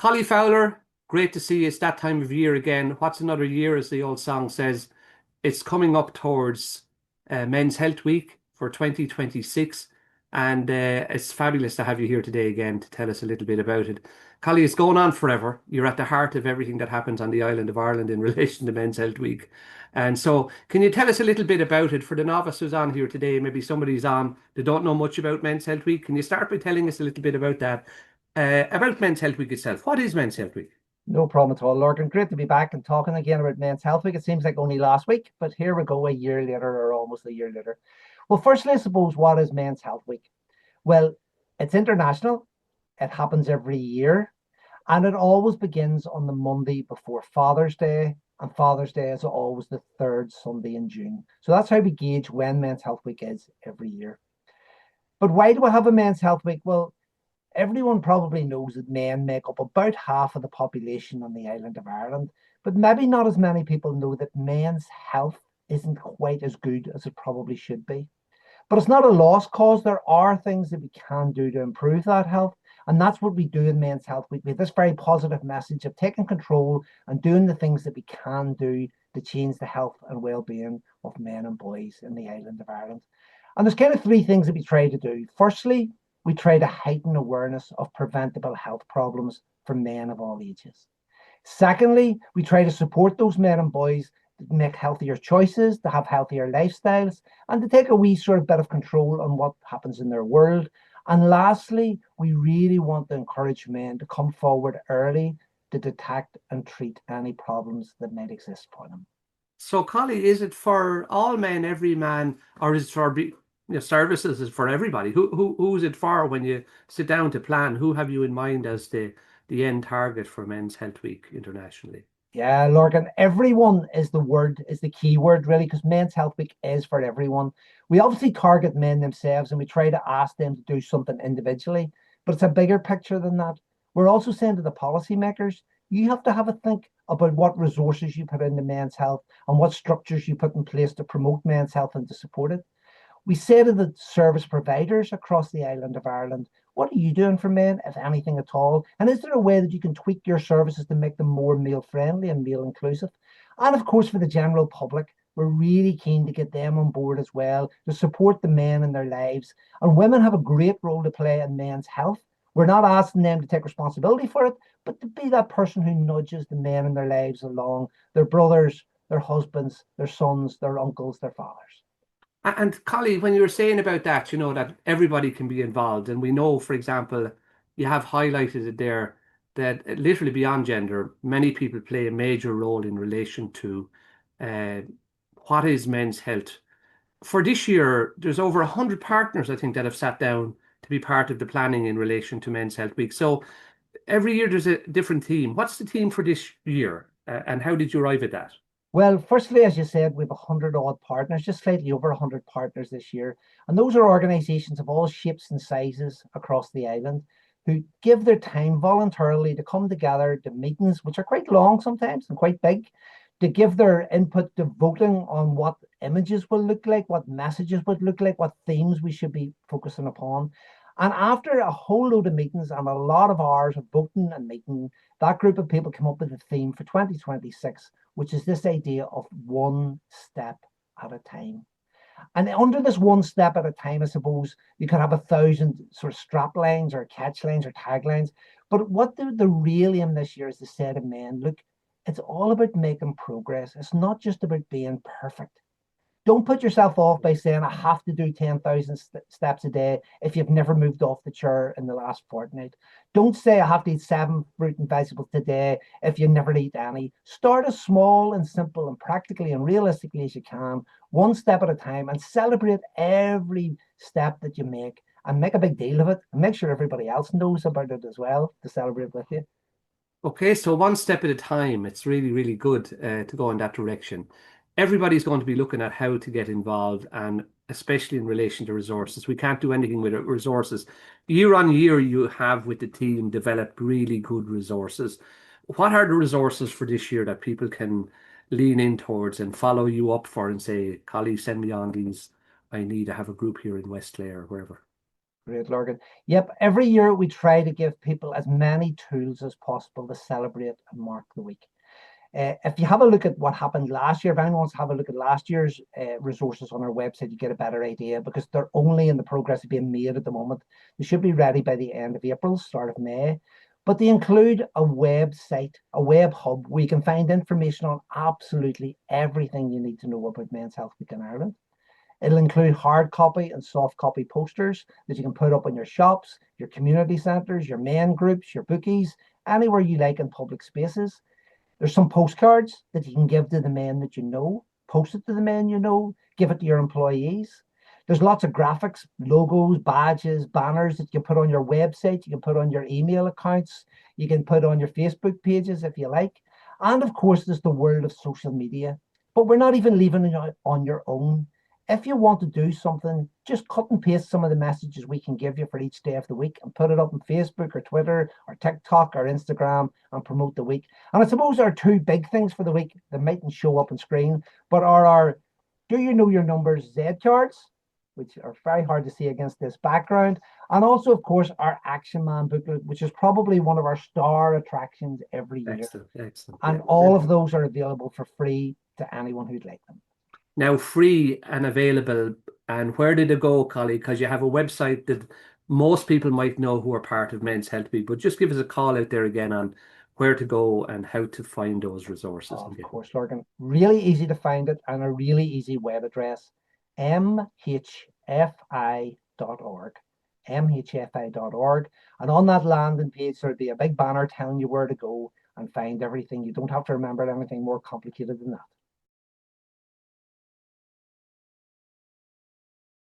Collie Fowler, great to see you. It's that time of year again. What's another year, as the old song says? It's coming up towards Men's Health Week for 2026, and it's fabulous to have you here today again to tell us a little bit about it. Collie, it's going on forever. You're at the heart of everything that happens on the island of Ireland in relation to Men's Health Week. And so, can you tell us a little bit about it for the novice who's on here today? Maybe somebody's on, they don't know much about Men's Health Week. Can you start by telling us a little bit about Men's Health Week itself? What is Men's Health Week? No problem at all, Lorcan. Great to be back and talking again about Men's Health Week. It seems like only last week, but here we go a year later or almost a year later. Well, firstly, I suppose, what is Men's Health Week? Well, it's international. It happens every year, and it always begins on the Monday before Father's Day, and Father's Day is always the third Sunday in June. So that's how we gauge when Men's Health Week is every year. But why do we have a Men's Health Week? Well, everyone probably knows that men make up about half of the population on the island of Ireland, but maybe not as many people know that men's health isn't quite as good as it probably should be. But it's not a lost cause. There are things that we can do to improve that health. And that's what we do in Men's Health Week. We have this very positive message of taking control and doing the things that we can do to change the health and well-being of men and boys in the island of Ireland. And there's kind of three things that we try to do. Firstly, we try to heighten awareness of preventable health problems for men of all ages. Secondly, we try to support those men and boys to make healthier choices, to have healthier lifestyles, and to take a wee sort of bit of control on what happens in their world. And lastly, we really want to encourage men to come forward early to detect and treat any problems that might exist for them. So, Collie, is it for all men, every man, or is it for services is for everybody? Who is it for when you sit down to plan? Who have you in mind as the end target for Men's Health Week internationally? Yeah, Lorcan, everyone is the key word really, because Men's Health Week is for everyone. We obviously target men themselves and we try to ask them to do something individually, but it's a bigger picture than that. We're also saying to the policymakers, you have to have a think about what resources you put into men's health and what structures you put in place to promote men's health and to support it. We say to the service providers across the island of Ireland, what are you doing for men, if anything at all? And is there a way that you can tweak your services to make them more male friendly and male inclusive? And of course, for the general public, we're really keen to get them on board as well, to support the men in their lives. And women have a great role to play in men's health. We're not asking them to take responsibility for it, but to be that person who nudges the men in their lives along, their brothers, their husbands, their sons, their uncles, their fathers. And Collie, when you were saying about that, that everybody can be involved, and we know, for example, you have highlighted it there that literally beyond gender, many people play a major role in relation to uh, what is men's health. For this year, there's over 100 partners, I think, that have sat down to be part of the planning in relation to Men's Health Week. So every year there's a different theme. What's the theme for this year, and how did you arrive at that? Well, firstly, as you said, we have 100 odd partners, just slightly over 100 partners this year. And those are organisations of all shapes and sizes across the island who give their time voluntarily to come together to meetings, which are quite long sometimes and quite big, to give their input to voting on what images will look like, what messages would look like, what themes we should be focusing upon. And after a whole load of meetings and a lot of hours of voting and meeting, that group of people came up with a theme for 2026, which is this idea of one step at a time. And under this one step at a time, I suppose you could have 1,000 sort of strap lines or catch lines or taglines. But what the real aim this year is to say to men, look, it's all about making progress. It's not just about being perfect. Don't put yourself off by saying, I have to do 10,000 steps a day if you've never moved off the chair in the last fortnight. Don't say, I have to eat 7 fruit and vegetables today if you never eat any. Start as small and simple and practically and realistically as you can, one step at a time, and celebrate every step that you make a big deal of it, and make sure everybody else knows about it as well to celebrate with you. Okay, so one step at a time. It's really, really good to go in that direction. Everybody's going to be looking at how to get involved, and especially in relation to resources. We can't do anything without resources. Year on year, you have with the team developed really good resources. What are the resources for this year that people can lean in towards and follow you up for and say, Collie, send me on these. I need to have a group here in West Clare or wherever. Great, Lorgan. Yep, every year we try to give people as many tools as possible to celebrate and mark the week. If you have a look at what happened last year, if anyone wants to have a look at last year's resources on our website, you get a better idea because they're only in the progress of being made at the moment. They should be ready by the end of April, start of May. But they include a website, a web hub where you can find information on absolutely everything you need to know about Men's Health Week in Ireland. It'll include hard copy and soft copy posters that you can put up in your shops, your community centres, your men groups, your bookies, anywhere you like in public spaces. There's some postcards that you can give to the men that you know, post it to the men you know, give it to your employees. There's lots of graphics, logos, badges, banners that you can put on your website, you can put on your email accounts, you can put on your Facebook pages if you like. And of course, there's the world of social media. But we're not even leaving it on your own. If you want to do something, just cut and paste some of the messages we can give you for each day of the week and put it up on Facebook or Twitter or TikTok or Instagram and promote the week. And I suppose our two big things for the week that mightn't show up on screen, but are our Do You Know Your Numbers Z cards, which are very hard to see against this background. And also, of course, our Action Man booklet, which is probably one of our star attractions every year. Excellent. And all of those are available for free to anyone who'd like them. Now, free and available. And where did it go, Collie? Because you have a website that most people might know who are part of Men's Health Week, but just give us a call out there again on where to go and how to find those resources. Of course, Lorgan. Really easy to find it and a really easy web address, mhfi.org. mhfi.org. And on that landing page, there'll be a big banner telling you where to go and find everything. You don't have to remember anything more complicated than that.